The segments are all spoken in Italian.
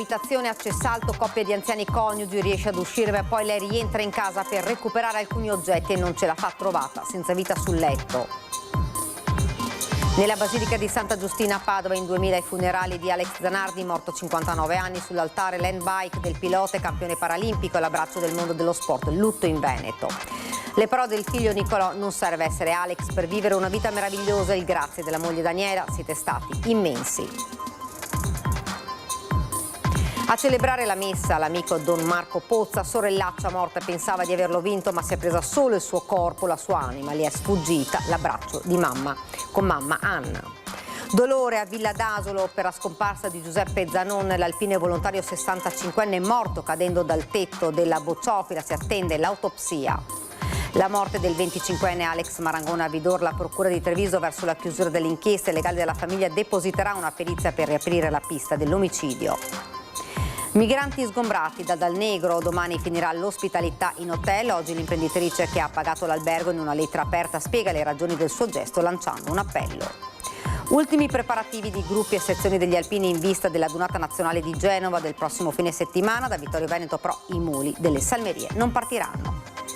Nell'abitazione a Cessalto, coppia di anziani coniugi riesce ad uscire, ma poi lei rientra in casa per recuperare alcuni oggetti e non ce la fa, trovata senza vita sul letto. Nella Basilica di Santa Giustina a Padova, in 2000 i funerali di Alex Zanardi, morto 59 anni, sull'altare l'handbike del pilota e campione paralimpico e l'abbraccio del mondo dello sport, lutto in Veneto. Le parole del figlio Nicolò: non serve essere Alex per vivere una vita meravigliosa, il grazie della moglie Daniela, siete stati immensi. A celebrare la messa l'amico Don Marco Pozza, sorellaccia morta, pensava di averlo vinto ma si è presa solo il suo corpo, la sua anima gli è sfuggita, l'abbraccio di mamma con mamma Anna. Dolore a Villa d'Asolo per la scomparsa di Giuseppe Zanon, l'alpino volontario 65enne morto cadendo dal tetto della bocciofila, si attende l'autopsia. La morte del 25enne Alex Marangona a Vidor, la procura di Treviso verso la chiusura dell'inchiesta, i legali della famiglia depositerà una perizia per riaprire la pista dell'omicidio. Migranti sgombrati da Dal Negro, domani finirà l'ospitalità in hotel, oggi l'imprenditrice che ha pagato l'albergo in una lettera aperta spiega le ragioni del suo gesto lanciando un appello. Ultimi preparativi di gruppi e sezioni degli alpini in vista della Dunata Nazionale di Genova del prossimo fine settimana, da Vittorio Veneto però i muli delle Salmerie non partiranno.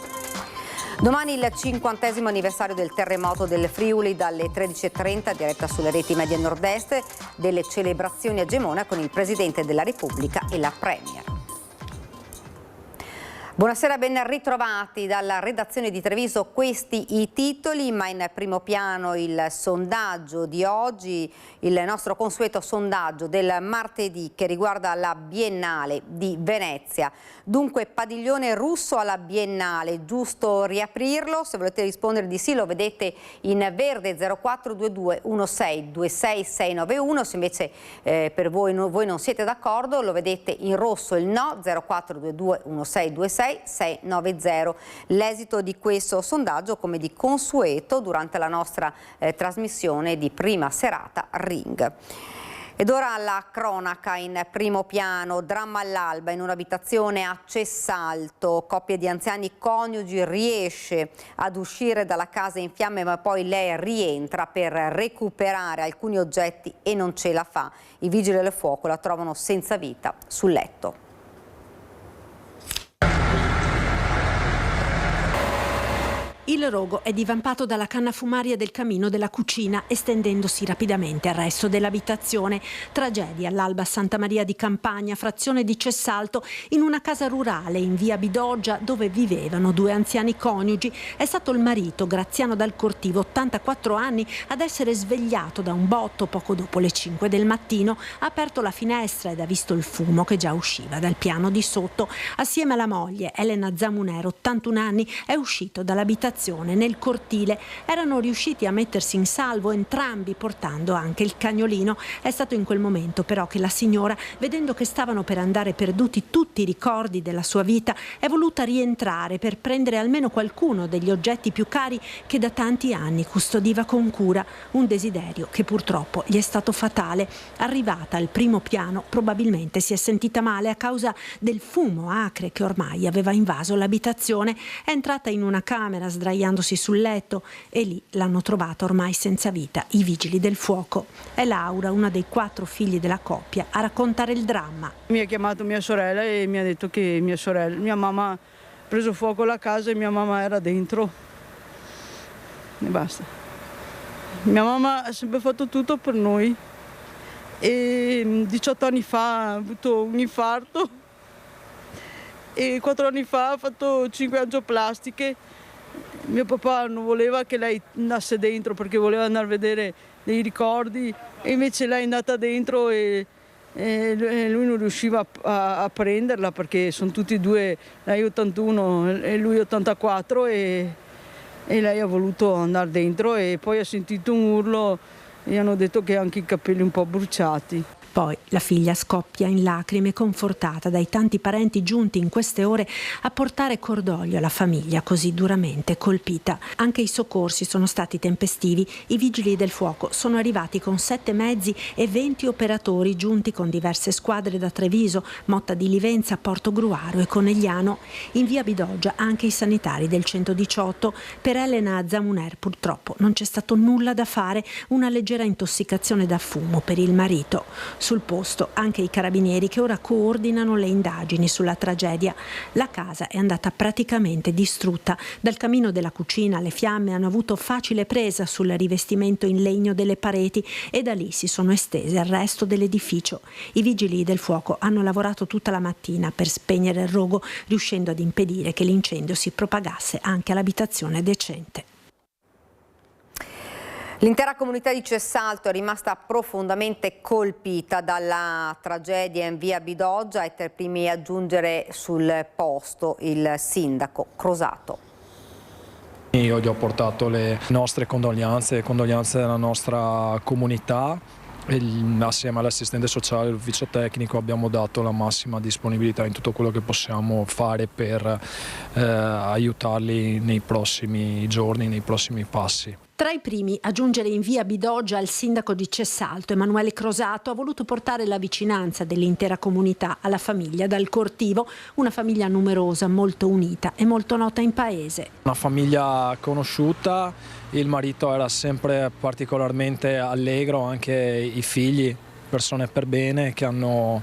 Domani il 50° anniversario del terremoto del Friuli, dalle 13:30 diretta sulle reti Media Nord-Est, delle celebrazioni a Gemona con il Presidente della Repubblica e la Premier. Buonasera, ben ritrovati dalla redazione di Treviso, questi i titoli, ma in primo piano il sondaggio di oggi, il nostro consueto sondaggio del martedì che riguarda la Biennale di Venezia. Dunque, padiglione russo alla Biennale, giusto riaprirlo? Se volete rispondere di sì lo vedete in verde 0422 1626 691, se invece per voi non siete d'accordo lo vedete in rosso il no 0422 1626 690. L'esito di questo sondaggio, come di consueto durante la nostra trasmissione di prima serata Ring. Ed ora la cronaca in primo piano, dramma all'alba in un'abitazione a Cessalto, coppia di anziani coniugi riesce ad uscire dalla casa in fiamme ma poi lei rientra per recuperare alcuni oggetti e non ce la fa. I vigili del fuoco la trovano senza vita sul letto. Il rogo è divampato dalla canna fumaria del camino della cucina, estendendosi rapidamente al resto dell'abitazione. Tragedia all'Alba Santa Maria di Campagna, frazione di Cessalto, in una casa rurale in via Bidoggia dove vivevano due anziani coniugi. È stato il marito, Graziano Dal Cortivo, 84 anni, ad essere svegliato da un botto poco dopo le 5 del mattino. Ha aperto la finestra ed ha visto il fumo che già usciva dal piano di sotto. Assieme alla moglie, Elena Zamunero, 81 anni, è uscito dall'abitazione. Nel cortile erano riusciti a mettersi in salvo entrambi, portando anche il cagnolino. È stato in quel momento però che la signora, vedendo che stavano per andare perduti tutti i ricordi della sua vita, è voluta rientrare per prendere almeno qualcuno degli oggetti più cari che da tanti anni custodiva con cura, un desiderio che purtroppo gli è stato fatale. Arrivata al primo piano probabilmente si è sentita male a causa del fumo acre che ormai aveva invaso l'abitazione. È entrata in una camera sdraiandosi sul letto e lì l'hanno trovata ormai senza vita i vigili del fuoco. È Laura, una dei 4 figli della coppia, a raccontare il dramma. Mi ha chiamato mia sorella e mi ha detto che mia mamma ha preso fuoco la casa e mia mamma era dentro e basta. Mia mamma ha sempre fatto tutto per noi e 18 anni fa ha avuto un infarto e 4 anni fa ha fatto 5 angioplastiche. Mio papà non voleva che lei andasse dentro perché voleva andare a vedere dei ricordi e invece lei è andata dentro e lui non riusciva a prenderla perché sono tutti e due, lei 81 e lui 84 e lei ha voluto andare dentro e poi ha sentito un urlo e hanno detto che ha anche i capelli un po' bruciati. Poi la figlia scoppia in lacrime, confortata dai tanti parenti giunti in queste ore a portare cordoglio alla famiglia così duramente colpita. Anche i soccorsi sono stati tempestivi. I vigili del fuoco sono arrivati con 7 mezzi e 20 operatori giunti con diverse squadre da Treviso, Motta di Livenza, Portogruaro e Conegliano. In via Bidoggia anche i sanitari del 118. Per Elena Zamuner purtroppo non c'è stato nulla da fare, una leggera intossicazione da fumo per il marito. Sul posto anche i carabinieri che ora coordinano le indagini sulla tragedia. La casa è andata praticamente distrutta. Dal camino della cucina le fiamme hanno avuto facile presa sul rivestimento in legno delle pareti e da lì si sono estese al resto dell'edificio. I vigili del fuoco hanno lavorato tutta la mattina per spegnere il rogo, riuscendo ad impedire che l'incendio si propagasse anche all'abitazione decente. L'intera comunità di Cessalto è rimasta profondamente colpita dalla tragedia in via Bidoggia e per primi a giungere sul posto il sindaco Crosato. Io gli ho portato le nostre condoglianze della nostra comunità e assieme all'assistente sociale e all'ufficio tecnico abbiamo dato la massima disponibilità in tutto quello che possiamo fare per aiutarli nei prossimi giorni, nei prossimi passi. Tra i primi a giungere in via Bidoggia il sindaco di Cessalto, Emanuele Crosato, ha voluto portare la vicinanza dell'intera comunità alla famiglia dal Cortivo, una famiglia numerosa, molto unita e molto nota in paese. Una famiglia conosciuta, il marito era sempre particolarmente allegro, anche i figli, persone per bene che hanno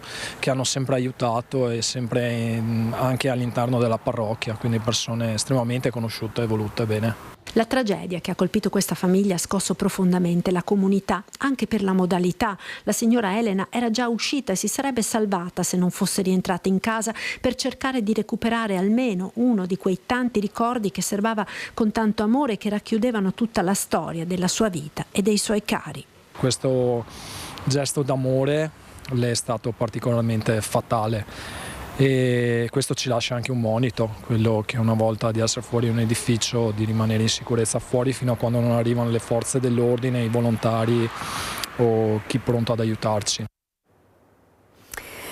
sempre aiutato e sempre anche all'interno della parrocchia, quindi persone estremamente conosciute e volute bene. La tragedia che ha colpito questa famiglia ha scosso profondamente la comunità, anche per la modalità. La signora Elena era già uscita e si sarebbe salvata se non fosse rientrata in casa per cercare di recuperare almeno uno di quei tanti ricordi che serbava con tanto amore e che racchiudevano tutta la storia della sua vita e dei suoi cari. Questo gesto d'amore le è stato particolarmente fatale. E questo ci lascia anche un monito, quello che una volta di essere fuori un edificio, di rimanere in sicurezza fuori fino a quando non arrivano le forze dell'ordine, i volontari o chi pronto ad aiutarci.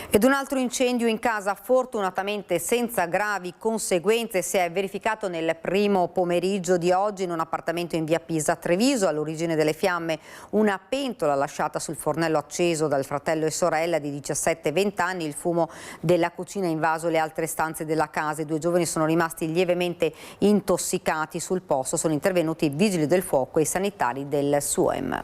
Ed un altro incendio in casa, fortunatamente senza gravi conseguenze, si è verificato nel primo pomeriggio di oggi in un appartamento in via Pisa a Treviso. All'origine delle fiamme una pentola lasciata sul fornello acceso dal fratello e sorella di 17 e 20 anni. Il fumo della cucina ha invaso le altre stanze della casa. I due giovani sono rimasti lievemente intossicati. Sul posto sono intervenuti i vigili del fuoco e i sanitari del SUEM.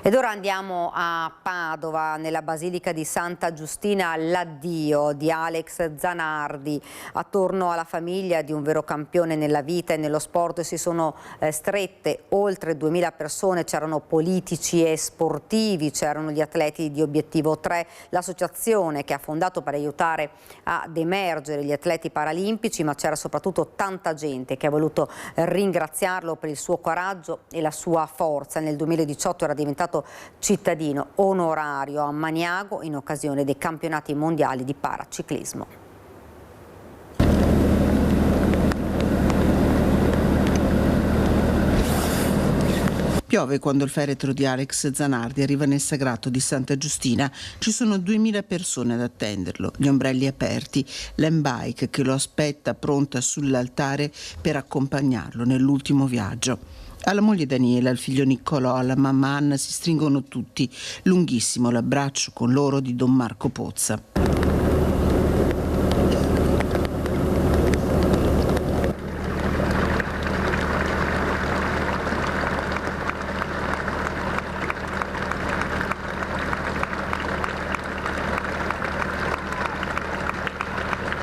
Ed ora andiamo a Padova, nella Basilica di Santa Giustina, l'addio di Alex Zanardi. Attorno alla famiglia di un vero campione nella vita e nello sport si sono strette oltre 2000 persone, c'erano politici e sportivi, c'erano gli atleti di Obiettivo 3, l'associazione che ha fondato per aiutare ad emergere gli atleti paralimpici, ma c'era soprattutto tanta gente che ha voluto ringraziarlo per il suo coraggio e la sua forza. Nel 2018 era diventato cittadino onorario a Maniago in occasione dei campionati mondiali di paraciclismo. Piove quando il feretro di Alex Zanardi arriva nel sagrato di Santa Giustina. Ci sono 2000 persone ad attenderlo, gli ombrelli aperti, l'handbike che lo aspetta pronta sull'altare per accompagnarlo nell'ultimo viaggio. Alla moglie Daniela, al figlio Niccolò, alla mamma Anna si stringono tutti. Lunghissimo l'abbraccio con loro di Don Marco Pozza.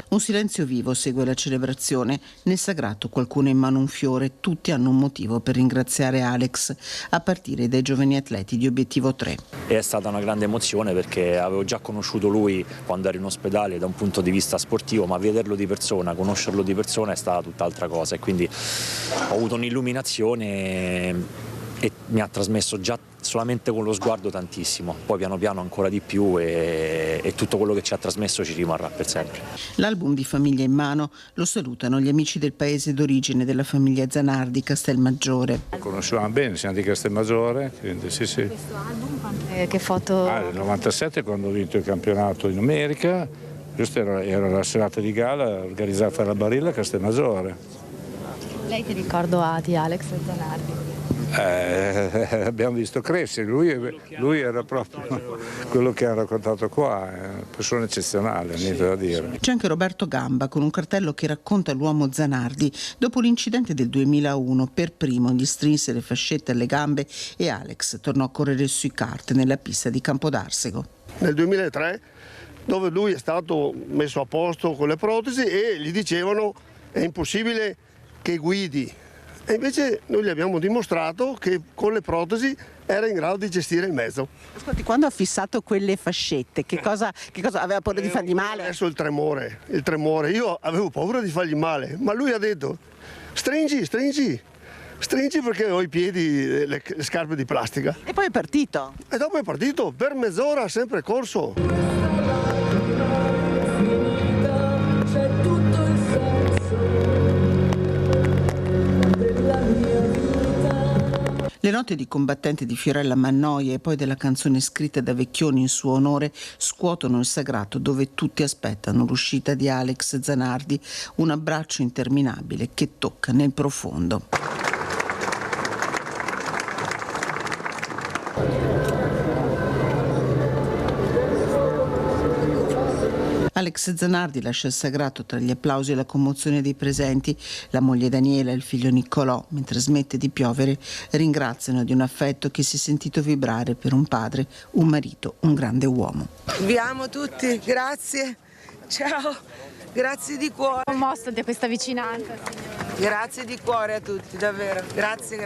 Un silenzio vivo segue la celebrazione. Nel sagrato qualcuno ha in mano un fiore, tutti hanno un motivo per ringraziare Alex, a partire dai giovani atleti di Obiettivo 3. È stata una grande emozione perché avevo già conosciuto lui quando ero in ospedale da un punto di vista sportivo, ma vederlo di persona, conoscerlo di persona è stata tutt'altra cosa e quindi ho avuto un'illuminazione e mi ha trasmesso già solamente con lo sguardo tantissimo, poi piano piano ancora di più e tutto quello che ci ha trasmesso ci rimarrà per sempre. L'album di famiglia in mano lo salutano gli amici del paese d'origine della famiglia Zanardi, Castelmaggiore. Conoscevamo bene, siamo di Castelmaggiore, quindi sì. Questo album, che foto? Nel 97 quando ho vinto il campionato in America, questa era la serata di gala organizzata dalla Barilla a Castelmaggiore. Lei che ricordo ha di Alex Zanardi? Abbiamo visto crescere, lui era proprio quello che ha raccontato qua, è una persona eccezionale, niente da dire. C'è anche Roberto Gamba con un cartello che racconta l'uomo Zanardi. Dopo l'incidente del 2001 per primo gli strinse le fascette alle gambe e Alex tornò a correre sui kart nella pista di Campodarsego. Nel 2003, dove lui è stato messo a posto con le protesi e gli dicevano è impossibile che guidi. E invece noi gli abbiamo dimostrato che con le protesi era in grado di gestire il mezzo. Ascolti, quando ha fissato quelle fascette, che cosa aveva paura di fargli male? Adesso il tremore. Io avevo paura di fargli male, ma lui ha detto stringi perché ho i piedi, le scarpe di plastica. E poi è partito? E dopo è partito, per mezz'ora ha sempre corso. Le note di combattente di Fiorella Mannoia e poi della canzone scritta da Vecchioni in suo onore scuotono il sagrato dove tutti aspettano l'uscita di Alex Zanardi, un abbraccio interminabile che tocca nel profondo. Alex Zanardi lascia il sagrato tra gli applausi e la commozione dei presenti. La moglie Daniela e il figlio Niccolò, mentre smette di piovere, ringraziano di un affetto che si è sentito vibrare per un padre, un marito, un grande uomo. Vi amo tutti, grazie, ciao, grazie di cuore. Commosso di questa vicinanza. Grazie di cuore a tutti, davvero, grazie.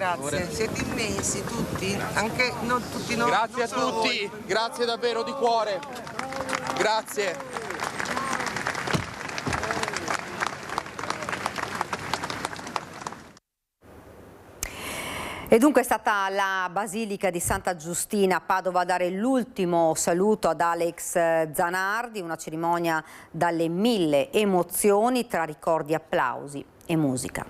Siete immensi tutti, anche non tutti noi. Grazie a tutti, grazie davvero di cuore, grazie. E dunque è stata la Basilica di Santa Giustina a Padova a dare l'ultimo saluto ad Alex Zanardi, una cerimonia dalle 1000 emozioni tra ricordi, applausi e musica.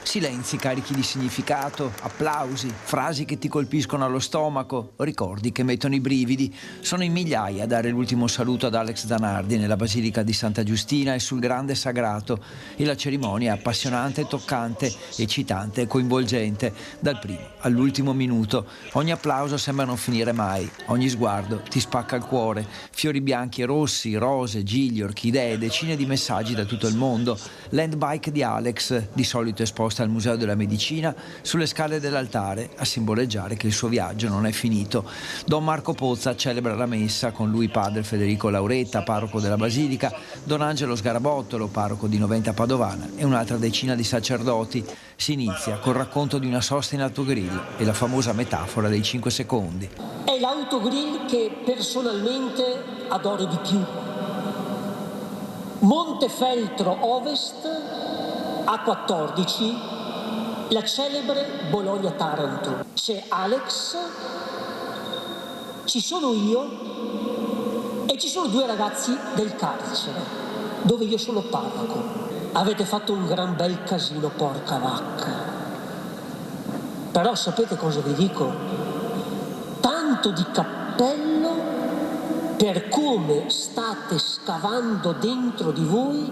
Silenzi carichi di significato, applausi, frasi che ti colpiscono allo stomaco, ricordi che mettono i brividi. Sono in migliaia a dare l'ultimo saluto ad Alex Zanardi nella Basilica di Santa Giustina e sul Grande Sagrato. E la cerimonia è appassionante, toccante, eccitante e coinvolgente. Dal primo all'ultimo minuto. Ogni applauso sembra non finire mai. Ogni sguardo ti spacca il cuore. Fiori bianchi e rossi, rose, gigli, orchidee, decine di messaggi da tutto il mondo. L'handbike di Alex, di solito esposta al Museo della Medicina, sulle scale dell'altare a simboleggiare che il suo viaggio non è finito. Don Marco Pozza celebra la messa, con lui padre Federico Lauretta, parroco della Basilica, Don Angelo Sgarabottolo, parroco di Noventa Padovana e un'altra decina di sacerdoti. Si inizia col racconto di una sosta in autogrill e la famosa metafora dei 5 secondi. È l'autogrill che personalmente adoro di più. Montefeltro Ovest, A14, la celebre Bologna-Taranto. C'è Alex, ci sono io e ci sono 2 ragazzi del carcere, dove io sono parroco. Avete fatto un gran bel casino, porca vacca. Però sapete cosa vi dico? Tanto di cappello per come state scavando dentro di voi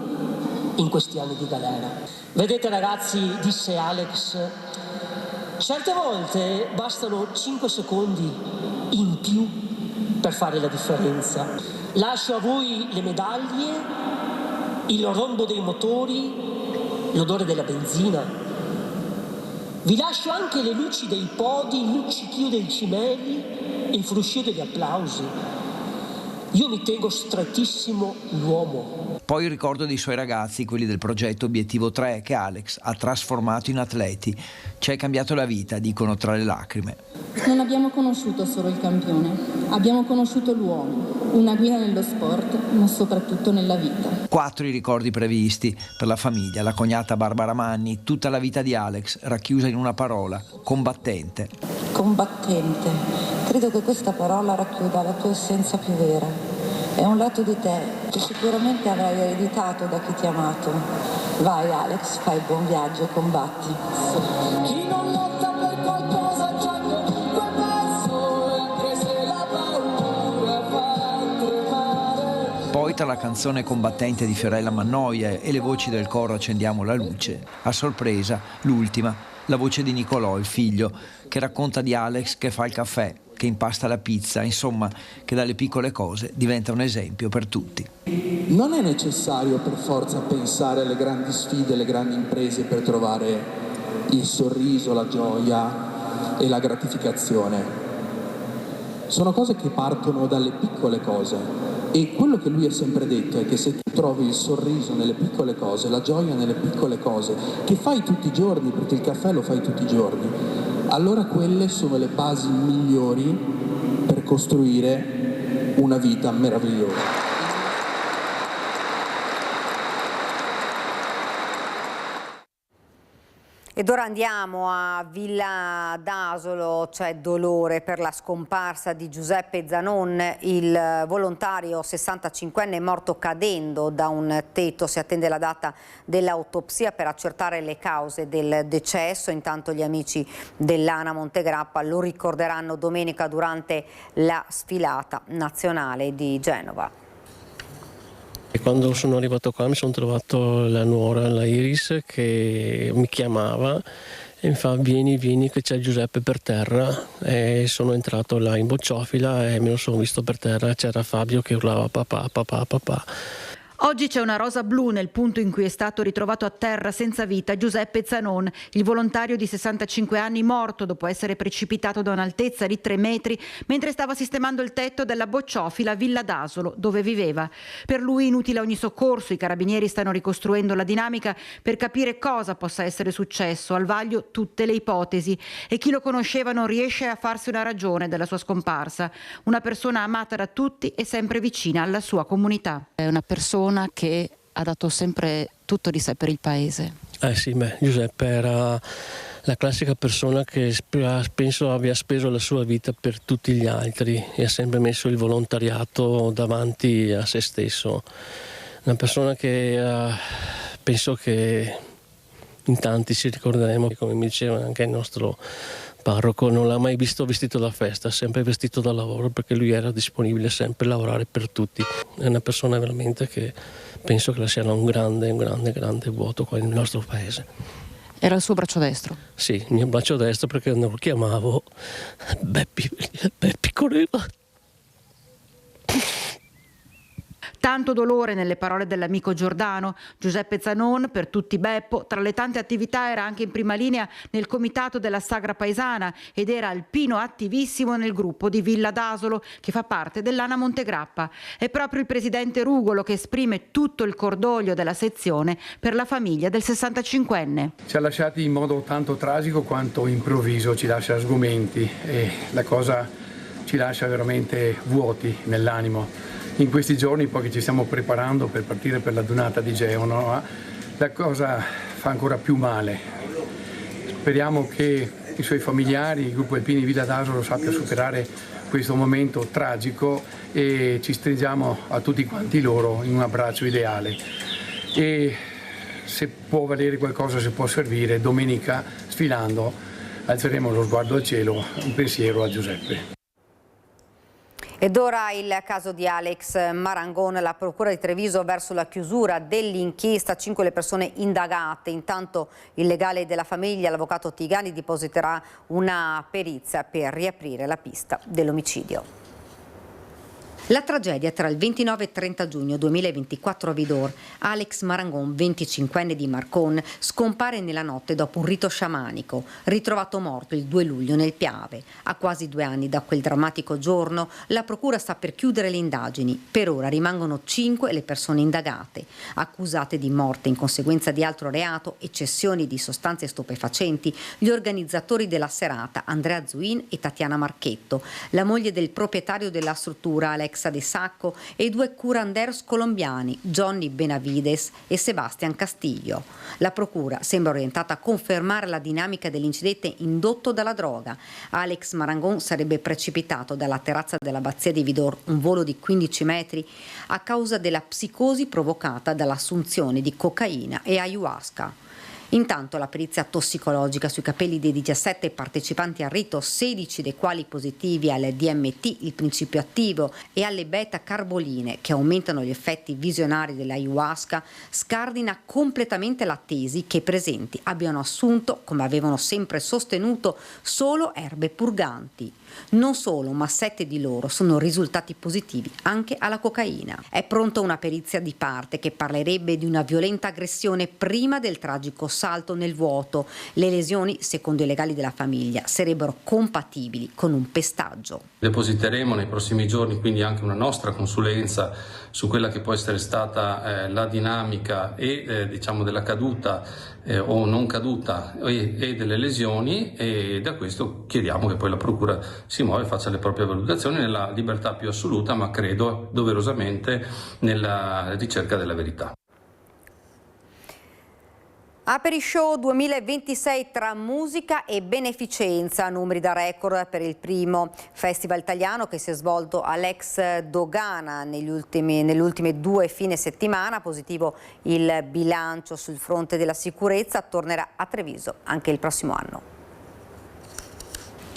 in questi anni di galera. Vedete ragazzi, disse Alex, certe volte bastano 5 secondi in più per fare la differenza. Lascio a voi le medaglie, il rombo dei motori, l'odore della benzina. Vi lascio anche le luci dei podi, il luccichio dei cimeli, il fruscio degli applausi. Io mi tengo strettissimo l'uomo. Poi il ricordo dei suoi ragazzi, quelli del progetto Obiettivo 3, che Alex ha trasformato in atleti. Ci hai cambiato la vita, dicono tra le lacrime. Non abbiamo conosciuto solo il campione, abbiamo conosciuto l'uomo, una guida nello sport, ma soprattutto nella vita. 4 i ricordi previsti per la famiglia, la cognata Barbara Manni, tutta la vita di Alex racchiusa in una parola: combattente. Combattente. Credo che questa parola racchiuda la tua essenza più vera. È un lato di te che sicuramente avrai ereditato da chi ti ha amato. Vai Alex, fai il buon viaggio e combatti. Chi non lotta per qualcosa già comunque perso, anche se la paura fa tremare. Poi tra la canzone combattente di Fiorella Mannoia e le voci del coro Accendiamo la luce, a sorpresa, l'ultima, la voce di Nicolò, il figlio, che racconta di Alex che fa il caffè, che impasta la pizza, insomma, che dalle piccole cose diventa un esempio per tutti. Non è necessario per forza pensare alle grandi sfide, alle grandi imprese per trovare il sorriso, la gioia e la gratificazione. Sono cose che partono dalle piccole cose e quello che lui ha sempre detto è che se tu trovi il sorriso nelle piccole cose, la gioia nelle piccole cose, che fai tutti i giorni, perché il caffè lo fai tutti i giorni, allora quelle sono le basi migliori per costruire una vita meravigliosa. Ed ora andiamo a Villa d'Asolo, c'è dolore per la scomparsa di Giuseppe Zanon, il volontario 65enne morto cadendo da un tetto. Si attende la data dell'autopsia per accertare le cause del decesso. Intanto gli amici dell'Ana Montegrappa lo ricorderanno domenica durante la sfilata nazionale di Genova. E quando sono arrivato qua mi sono trovato la nuora, la Iris, che mi chiamava e mi fa vieni che c'è Giuseppe per terra, e sono entrato là in bocciofila e me lo sono visto per terra, c'era Fabio che urlava papà, papà, papà. Oggi c'è una rosa blu nel punto in cui è stato ritrovato a terra senza vita Giuseppe Zanon, il volontario di 65 anni morto dopo essere precipitato da un'altezza di 3 metri mentre stava sistemando il tetto della bocciofila Villa d'Asolo, dove viveva. Per lui inutile ogni soccorso, i carabinieri stanno ricostruendo la dinamica per capire cosa possa essere successo, al vaglio tutte le ipotesi, e chi lo conosceva non riesce a farsi una ragione della sua scomparsa. Una persona amata da tutti e sempre vicina alla sua comunità. È una persona che ha dato sempre tutto di sé per il paese. Sì, Giuseppe era la classica persona che penso abbia speso la sua vita per tutti gli altri e ha sempre messo il volontariato davanti a se stesso. Una persona che penso che in tanti ci ricorderemo, come mi diceva anche il nostro parroco, non l'ha mai visto vestito da festa, sempre vestito da lavoro, perché lui era disponibile sempre a lavorare per tutti. È una persona veramente che penso che sia un grande vuoto qua nel nostro paese. Era il suo braccio destro? Sì, il mio braccio destro, perché quando lo chiamavo Beppi correva. Tanto dolore nelle parole dell'amico Giordano. Giuseppe Zanon, per tutti Beppo, tra le tante attività era anche in prima linea nel comitato della Sagra Paesana ed era alpino attivissimo nel gruppo di Villa d'Asolo che fa parte dell'Ana Montegrappa. È proprio il presidente Rugolo che esprime tutto il cordoglio della sezione per la famiglia del 65enne. Ci ha lasciati in modo tanto tragico quanto improvviso, ci lascia sgomenti e la cosa ci lascia veramente vuoti nell'animo. In questi giorni, poi che ci stiamo preparando per partire per la donata di Genova, la cosa fa ancora più male. Speriamo che i suoi familiari, il gruppo Alpini Villa d'Asolo sappia superare questo momento tragico e ci stringiamo a tutti quanti loro in un abbraccio ideale. E se può valere qualcosa, se può servire, domenica sfilando alzeremo lo sguardo al cielo, un pensiero a Giuseppe. Ed ora il caso di Alex Marangon, la procura di Treviso verso la chiusura dell'inchiesta, 5 le persone indagate. Intanto il legale della famiglia, l'avvocato Tigani, depositerà una perizia per riaprire la pista dell'omicidio. La tragedia tra il 29 e 30 giugno 2024 a Vidor. Alex Marangon, 25enne di Marcon, scompare nella notte dopo un rito sciamanico, ritrovato morto il 2 luglio nel Piave. A quasi 2 anni da quel drammatico giorno, la procura sta per chiudere le indagini. Per ora rimangono 5 le persone indagate, accusate di morte in conseguenza di altro reato e cessioni di sostanze stupefacenti, gli organizzatori della serata, Andrea Zuin e Tatiana Marchetto, la moglie del proprietario della struttura, Alex De Sacco, e i 2 curanders colombiani, Johnny Benavides e Sebastian Castillo. La procura sembra orientata a confermare la dinamica dell'incidente indotto dalla droga. Alex Marangon sarebbe precipitato dalla terrazza dell'abbazia di Vidor, un volo di 15 metri, a causa della psicosi provocata dall'assunzione di cocaina e ayahuasca. Intanto la perizia tossicologica sui capelli dei 17 partecipanti al rito, 16 dei quali positivi al DMT, il principio attivo, e alle beta-carboline che aumentano gli effetti visionari dell'ayahuasca, scardina completamente la tesi che i presenti abbiano assunto, come avevano sempre sostenuto, solo erbe purganti. Non solo, ma 7 di loro sono risultati positivi anche alla cocaina. È pronta una perizia di parte che parlerebbe di una violenta aggressione prima del tragico salto nel vuoto. Le lesioni, secondo i legali della famiglia, sarebbero compatibili con un pestaggio. Depositeremo nei prossimi giorni quindi anche una nostra consulenza su quella che può essere stata la dinamica e diciamo della caduta o non caduta e delle lesioni, e da questo chiediamo che poi la Procura si muova e faccia le proprie valutazioni nella libertà più assoluta, ma credo doverosamente nella ricerca della verità. Aperishow 2026 tra musica e beneficenza, numeri da record per il primo festival italiano che si è svolto all'ex Dogana nelle ultime 2 fine settimana. Positivo il bilancio sul fronte della sicurezza, tornerà a Treviso anche il prossimo anno.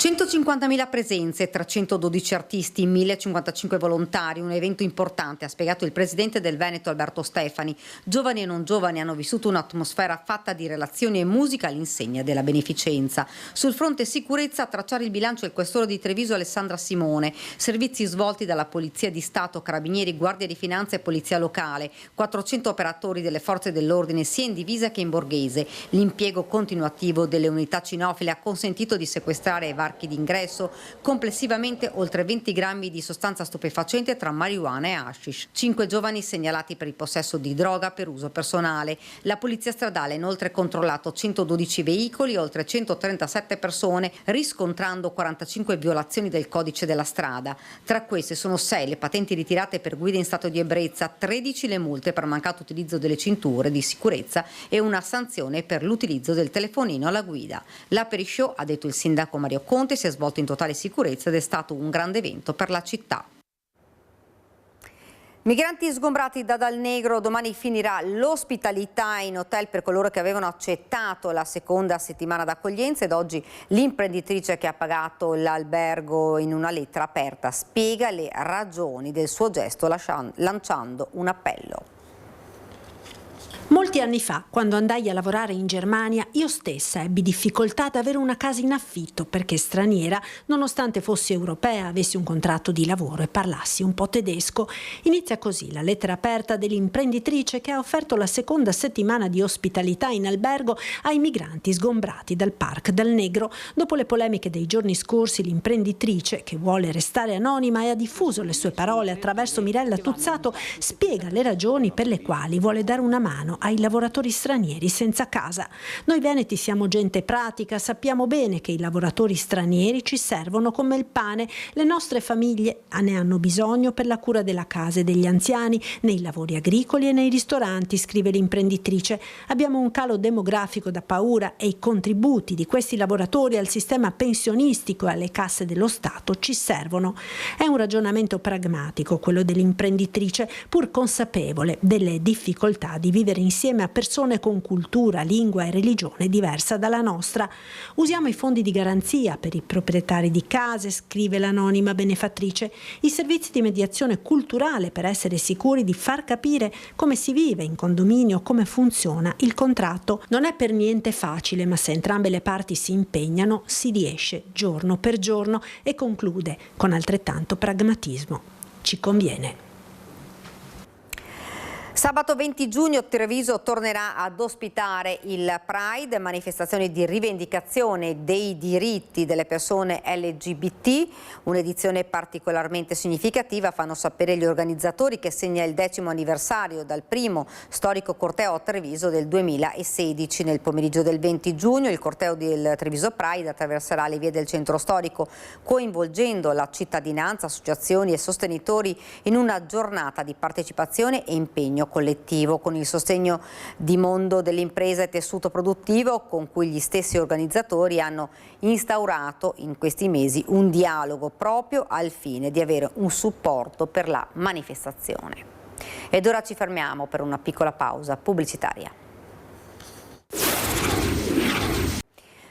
150.000 presenze, 312 artisti, 1.055 volontari, un evento importante, ha spiegato il presidente del Veneto Alberto Stefani. Giovani e non giovani hanno vissuto un'atmosfera fatta di relazioni e musica all'insegna della beneficenza. Sul fronte sicurezza, a tracciare il bilancio il questore di Treviso Alessandra Simone. Servizi svolti dalla Polizia di Stato, Carabinieri, Guardia di Finanza e Polizia Locale, 400 operatori delle forze dell'ordine sia in divisa che in borghese. L'impiego continuativo delle unità cinofile ha consentito di sequestrare vari d'ingresso, complessivamente oltre 20 grammi di sostanza stupefacente tra marijuana e hashish. 5 giovani segnalati per il possesso di droga per uso personale. La polizia stradale ha inoltre controllato 112 veicoli e oltre 137 persone, riscontrando 45 violazioni del codice della strada. Tra queste sono 6 le patenti ritirate per guida in stato di ebbrezza, 13 le multe per mancato utilizzo delle cinture di sicurezza e una sanzione per l'utilizzo del telefonino alla guida. L'Aperishow, ha detto il sindaco Mario Conte, si è svolto in totale sicurezza ed è stato un grande evento per la città. Migranti sgombrati da Dal Negro, domani finirà l'ospitalità in hotel per coloro che avevano accettato la seconda settimana d'accoglienza, ed oggi l'imprenditrice che ha pagato l'albergo in una lettera aperta spiega le ragioni del suo gesto lanciando un appello. Molti anni fa, quando andai a lavorare in Germania, io stessa ebbi difficoltà ad avere una casa in affitto perché straniera, nonostante fossi europea, avessi un contratto di lavoro e parlassi un po' tedesco. Inizia così la lettera aperta dell'imprenditrice che ha offerto la seconda settimana di ospitalità in albergo ai migranti sgombrati dal Parc Dal Negro. Dopo le polemiche dei giorni scorsi, l'imprenditrice, che vuole restare anonima e ha diffuso le sue parole attraverso Mirella Tuzzato, spiega le ragioni per le quali vuole dare una mano ai lavoratori stranieri senza casa. Noi veneti siamo gente pratica, sappiamo bene che i lavoratori stranieri ci servono come il pane. Le nostre famiglie ne hanno bisogno per la cura della casa e degli anziani, nei lavori agricoli e nei ristoranti, scrive l'imprenditrice. Abbiamo un calo demografico da paura e i contributi di questi lavoratori al sistema pensionistico e alle casse dello Stato ci servono. È un ragionamento pragmatico quello dell'imprenditrice, pur consapevole delle difficoltà di vivere insieme a persone con cultura, lingua e religione diversa dalla nostra. Usiamo i fondi di garanzia per i proprietari di case, scrive l'anonima benefattrice, i servizi di mediazione culturale per essere sicuri di far capire come si vive in condominio, come funziona il contratto. Non è per niente facile, ma se entrambe le parti si impegnano si riesce giorno per giorno, e conclude con altrettanto pragmatismo. Ci conviene. Sabato 20 giugno Treviso tornerà ad ospitare il Pride, manifestazione di rivendicazione dei diritti delle persone LGBT, un'edizione particolarmente significativa, fanno sapere gli organizzatori, che segna il 10° anniversario dal primo storico corteo a Treviso del 2016. Nel pomeriggio del 20 giugno il corteo del Treviso Pride attraverserà le vie del centro storico, coinvolgendo la cittadinanza, associazioni e sostenitori in una giornata di partecipazione e impegno collettivo, con il sostegno di mondo dell'impresa e tessuto produttivo, con cui gli stessi organizzatori hanno instaurato in questi mesi un dialogo proprio al fine di avere un supporto per la manifestazione. Ed ora ci fermiamo per una piccola pausa pubblicitaria.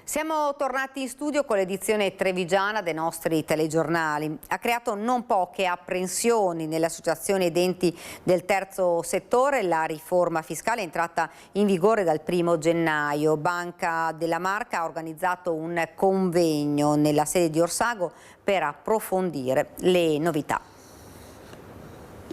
Siamo tornati in studio con l'edizione trevigiana dei nostri telegiornali. Ha creato non poche apprensioni nelle associazioni ed enti del terzo settore la riforma fiscale entrata in vigore dal 1° gennaio. Banca della Marca ha organizzato un convegno nella sede di Orsago per approfondire le novità.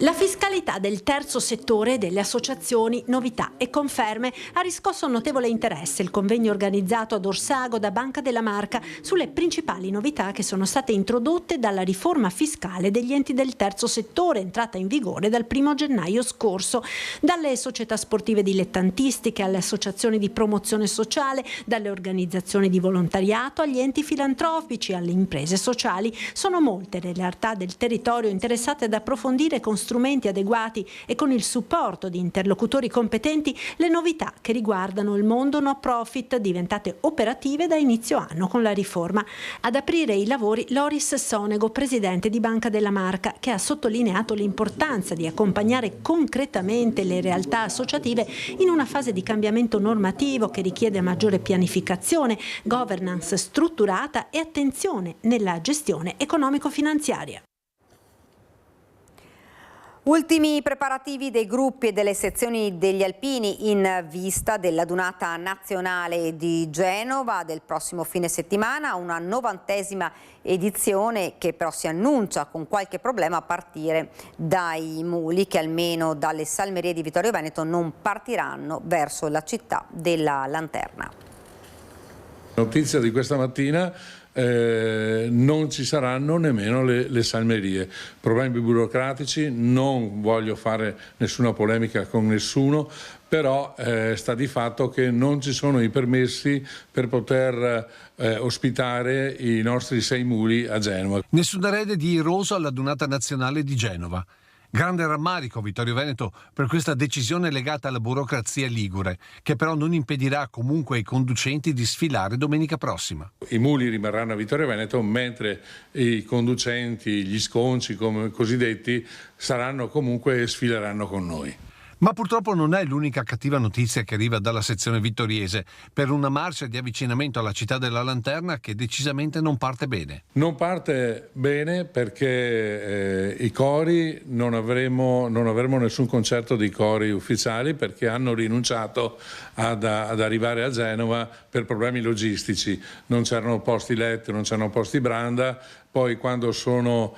La fiscalità del terzo settore e delle associazioni, novità e conferme, ha riscosso notevole interesse il convegno organizzato ad Orsago da Banca della Marca sulle principali novità che sono state introdotte dalla riforma fiscale degli enti del terzo settore entrata in vigore dal 1° gennaio scorso, dalle società sportive dilettantistiche alle associazioni di promozione sociale, dalle organizzazioni di volontariato agli enti filantropici, alle imprese sociali. Sono molte le realtà del territorio interessate ad approfondire con strumenti adeguati e con il supporto di interlocutori competenti le novità che riguardano il mondo no profit, diventate operative da inizio anno con la riforma. Ad aprire i lavori Loris Sonego, presidente di Banca della Marca, che ha sottolineato l'importanza di accompagnare concretamente le realtà associative in una fase di cambiamento normativo che richiede maggiore pianificazione, governance strutturata e attenzione nella gestione economico-finanziaria. Ultimi preparativi dei gruppi e delle sezioni degli alpini in vista della Dunata nazionale di Genova del prossimo fine settimana, una 90ª edizione che però si annuncia con qualche problema a partire dai muli che almeno dalle Salmerie di Vittorio Veneto non partiranno verso la città della Lanterna. Notizia di questa mattina. Non ci saranno nemmeno le salmerie. Problemi burocratici, non voglio fare nessuna polemica con nessuno, però sta di fatto che non ci sono i permessi per poter ospitare i nostri 6 muli a Genova. Nessun erede di Rosa alla Dunata nazionale di Genova. Grande rammarico Vittorio Veneto per questa decisione legata alla burocrazia ligure, che però non impedirà comunque ai conducenti di sfilare domenica prossima. I muli rimarranno a Vittorio Veneto, mentre i conducenti, gli sconci come cosiddetti, saranno comunque e sfileranno con noi. Ma purtroppo non è l'unica cattiva notizia che arriva dalla sezione vittoriese per una marcia di avvicinamento alla città della Lanterna che decisamente non parte bene. Non parte bene perché i cori non avremo nessun concerto di cori ufficiali perché hanno rinunciato ad arrivare a Genova per problemi logistici. Non c'erano posti letto, non c'erano posti branda. Poi quando sono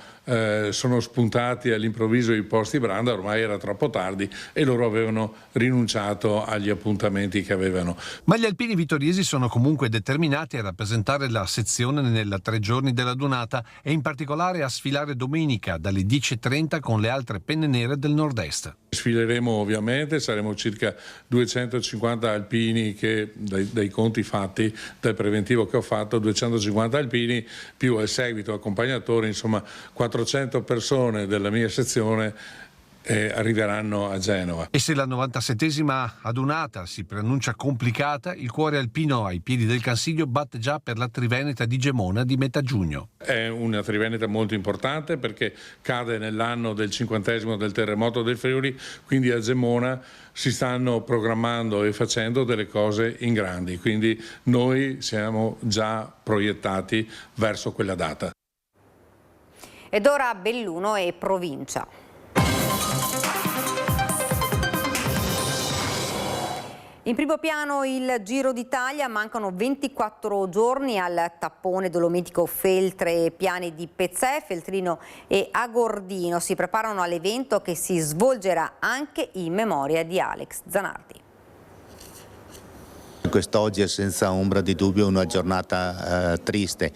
spuntati all'improvviso i posti branda ormai era troppo tardi e loro avevano rinunciato agli appuntamenti che avevano. Ma gli alpini vittoriesi sono comunque determinati a rappresentare la sezione nella 3 giorni della Dunata e in particolare a sfilare domenica dalle 10:30 con le altre penne nere del nord-est. Sfileremo ovviamente, saremo circa 250 alpini che dai conti fatti, dal preventivo che ho fatto, 250 alpini più al seguito accompagnatori, insomma 400 persone della mia sezione arriveranno a Genova. E se la 97esima adunata si preannuncia complicata, il cuore alpino ai piedi del Cansiglio batte già per la Triveneta di Gemona di metà giugno. È una Triveneta molto importante perché cade nell'anno del 50° del terremoto del Friuli, quindi a Gemona si stanno programmando e facendo delle cose in grandi, quindi noi siamo già proiettati verso quella data. Ed ora Belluno e provincia. In primo piano il Giro d'Italia, mancano 24 giorni al tappone dolomitico Feltre e Piani di Pezzè, Feltrino e Agordino si preparano all'evento che si svolgerà anche in memoria di Alex Zanardi. Quest'oggi è senza ombra di dubbio una giornata triste.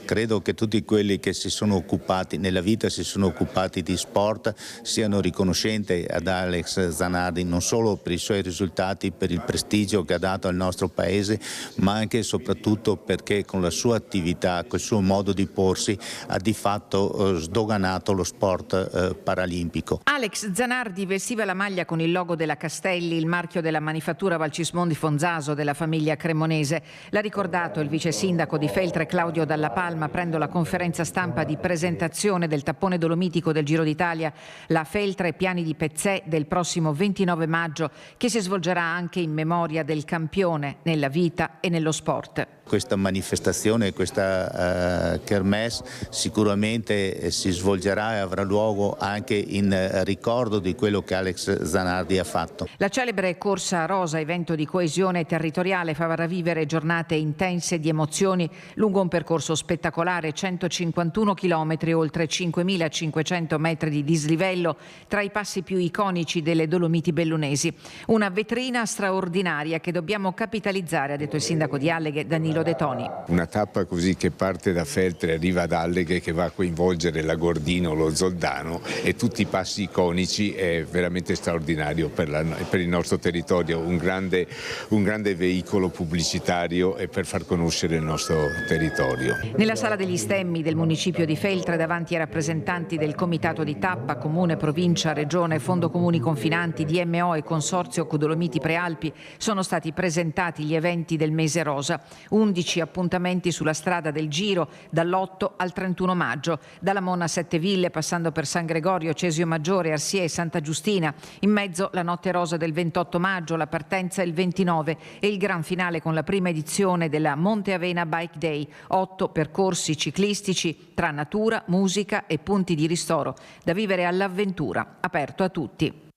Credo che tutti quelli che si sono occupati nella vita, si sono occupati di sport, siano riconoscenti ad Alex Zanardi non solo per i suoi risultati, per il prestigio che ha dato al nostro paese, ma anche e soprattutto perché con la sua attività, col suo modo di porsi, ha di fatto sdoganato lo sport paralimpico. Alex Zanardi vestiva la maglia con il logo della Castelli, il marchio della manifattura Valcismondi Fonzaso, della famiglia cremonese. L'ha ricordato il vice sindaco di Feltre Claudio Dalla Palma prendo la conferenza stampa di presentazione del tappone dolomitico del Giro d'Italia, la Feltre Piani di Pezzè del prossimo 29 maggio, che si svolgerà anche in memoria del campione nella vita e nello sport. Questa manifestazione, questa kermesse sicuramente si svolgerà e avrà luogo anche in ricordo di quello che Alex Zanardi ha fatto. La celebre Corsa Rosa, evento di coesione territoriale, farà vivere giornate intense di emozioni lungo un percorso spettacolare, 151 chilometri, oltre 5.500 metri di dislivello tra i passi più iconici delle Dolomiti bellunesi. Una vetrina straordinaria che dobbiamo capitalizzare, ha detto il sindaco di Alleghe Danilo De Toni. Una tappa così che parte da Feltre e arriva ad Alleghe, che va a coinvolgere la Gordino, lo Zoldano e tutti i passi iconici, è veramente straordinario per il nostro territorio, un grande veicolo pubblicitario e per far conoscere il nostro territorio. Nella sala degli stemmi del municipio di Feltre, davanti ai rappresentanti del comitato di tappa, comune, provincia, regione, fondo comuni confinanti, DMO e consorzio Dolomiti Prealpi, sono stati presentati gli eventi del mese rosa. 11 appuntamenti sulla strada del Giro dall'8 al 31 maggio, dalla Mona Sette Ville passando per San Gregorio, Cesio Maggiore, Arsie e Santa Giustina. In mezzo la notte rosa del 28 maggio, la partenza il 29 e il gran finale con la prima edizione della Monte Avena Bike Day. 8 percorsi ciclistici tra natura, musica e punti di ristoro da vivere all'avventura, aperto a tutti.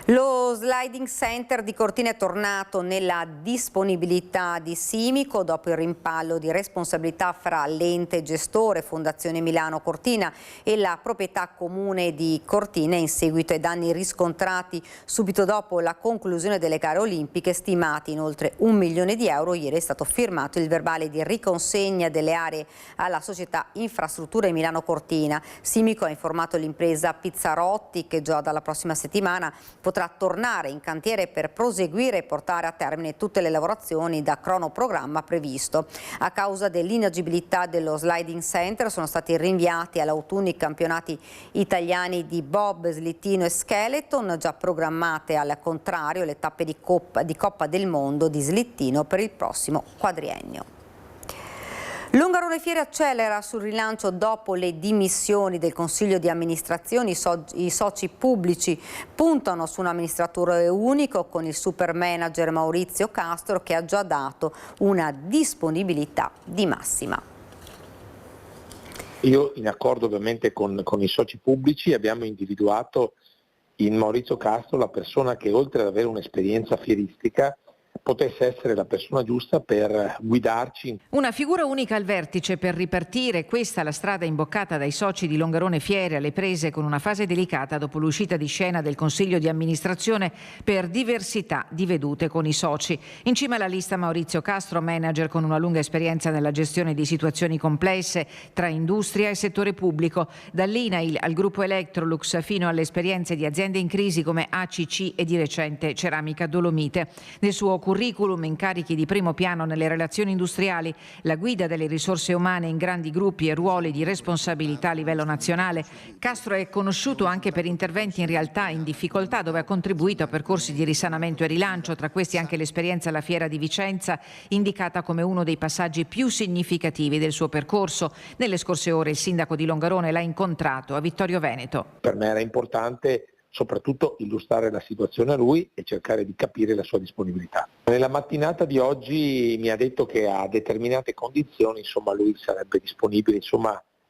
Lo sliding center di Cortina è tornato nella disponibilità di Simico dopo il rimpallo di responsabilità fra l'ente gestore Fondazione Milano Cortina e la proprietà comune di Cortina in seguito ai danni riscontrati subito dopo la conclusione delle gare olimpiche stimati in oltre 1 milione di euro. Ieri è stato firmato il verbale di riconsegna delle aree alla società Infrastrutture Milano Cortina. Simico ha informato l'impresa Pizzarotti che già dalla prossima settimana potrà tornare in cantiere per proseguire e portare a termine tutte le lavorazioni da cronoprogramma previsto. A causa dell'inagibilità dello sliding center sono stati rinviati all'autunno i campionati italiani di bob, slittino e skeleton, già programmate al contrario le tappe di Coppa del Mondo di slittino per il prossimo quadriennio. Longarone Fiere accelera sul rilancio dopo le dimissioni del Consiglio di amministrazione. I soci pubblici puntano su un amministratore unico con il super manager Maurizio Castro, che ha già dato una disponibilità di massima. Io, in accordo ovviamente con i soci pubblici, abbiamo individuato in Maurizio Castro la persona che, oltre ad avere un'esperienza fieristica, potesse essere la persona giusta per guidarci. Una figura unica al vertice per ripartire, questa la strada imboccata dai soci di Longarone Fiere alle prese con una fase delicata dopo l'uscita di scena del Consiglio di amministrazione per diversità di vedute con i soci. In cima alla lista Maurizio Castro, manager con una lunga esperienza nella gestione di situazioni complesse tra industria e settore pubblico, dall'INAIL al gruppo Electrolux fino alle esperienze di aziende in crisi come ACC e di recente Ceramica Dolomite. Nel suo curriculum, incarichi di primo piano nelle relazioni industriali, la guida delle risorse umane in grandi gruppi e ruoli di responsabilità a livello nazionale. Castro è conosciuto anche per interventi in realtà in difficoltà, dove ha contribuito a percorsi di risanamento e rilancio, tra questi anche l'esperienza alla Fiera di Vicenza, indicata come uno dei passaggi più significativi del suo percorso. Nelle scorse ore il sindaco di Longarone l'ha incontrato a Vittorio Veneto. Per me era importante soprattutto illustrare la situazione a lui e cercare di capire la sua disponibilità. Nella mattinata di oggi mi ha detto che a determinate condizioni lui sarebbe disponibile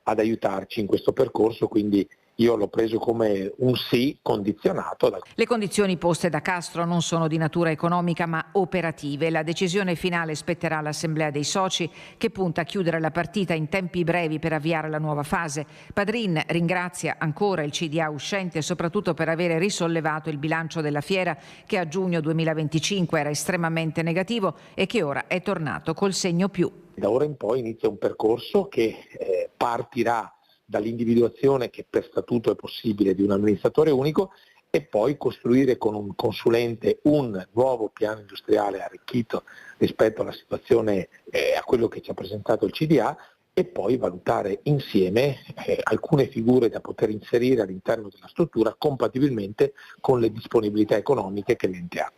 ad aiutarci in questo percorso, quindi io l'ho preso come un sì condizionato. Le condizioni poste da Castro non sono di natura economica ma operative. La decisione finale spetterà all'assemblea dei soci, che punta a chiudere la partita in tempi brevi per avviare la nuova fase. Padrin ringrazia ancora il CDA uscente soprattutto per avere risollevato il bilancio della fiera, che a giugno 2025 era estremamente negativo e che ora è tornato col segno più. Da ora in poi inizia un percorso che partirà dall'individuazione, che per statuto è possibile, di un amministratore unico, e poi costruire con un consulente un nuovo piano industriale arricchito rispetto alla situazione, a quello che ci ha presentato il CDA, e poi valutare insieme alcune figure da poter inserire all'interno della struttura compatibilmente con le disponibilità economiche che l'ente ha.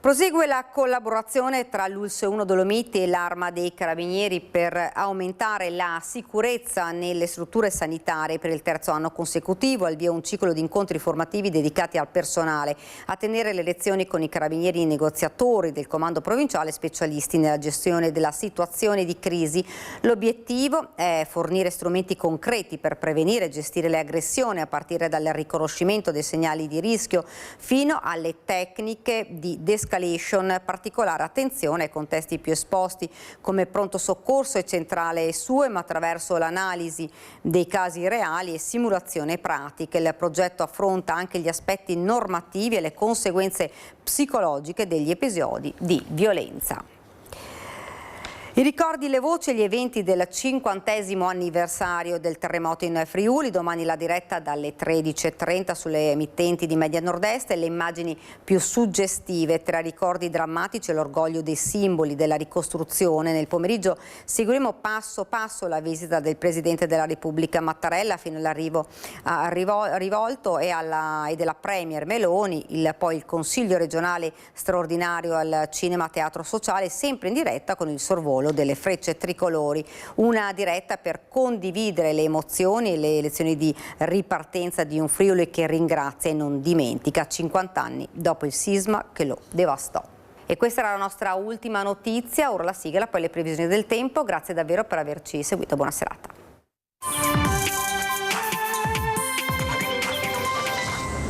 Prosegue la collaborazione tra l'ULSS 1 Dolomiti e l'Arma dei Carabinieri per aumentare la sicurezza nelle strutture sanitarie. Per il terzo anno consecutivo al via un ciclo di incontri formativi dedicati al personale. A tenere le lezioni con i carabinieri negoziatori del comando provinciale, specialisti nella gestione della situazione di crisi. L'obiettivo è fornire strumenti concreti per prevenire e gestire le aggressioni, a partire dal riconoscimento dei segnali di rischio fino alle tecniche di descalation. Particolare attenzione ai contesti più esposti come pronto soccorso e centrale SUE, ma attraverso l'analisi dei casi reali e simulazioni pratiche. Il progetto affronta anche gli aspetti normativi e le conseguenze psicologiche degli episodi di violenza. I ricordi, le voci e gli eventi del 50° anniversario del terremoto in Friuli. Domani la diretta dalle 13:30 sulle emittenti di Media Nord-Est e le immagini più suggestive. Tra ricordi drammatici e l'orgoglio dei simboli della ricostruzione. Nel pomeriggio seguiremo passo passo la visita del Presidente della Repubblica Mattarella fino all'arrivo a Rivolto e della Premier Meloni. Poi il Consiglio regionale straordinario al Cinema Teatro Sociale, sempre in diretta con il sorvolo delle frecce tricolori, una diretta per condividere le emozioni e le lezioni di ripartenza di un Friuli che ringrazia e non dimentica 50 anni dopo il sisma che lo devastò. E questa era la nostra ultima notizia, ora la sigla, poi le previsioni del tempo. Grazie davvero per averci seguito, buona serata.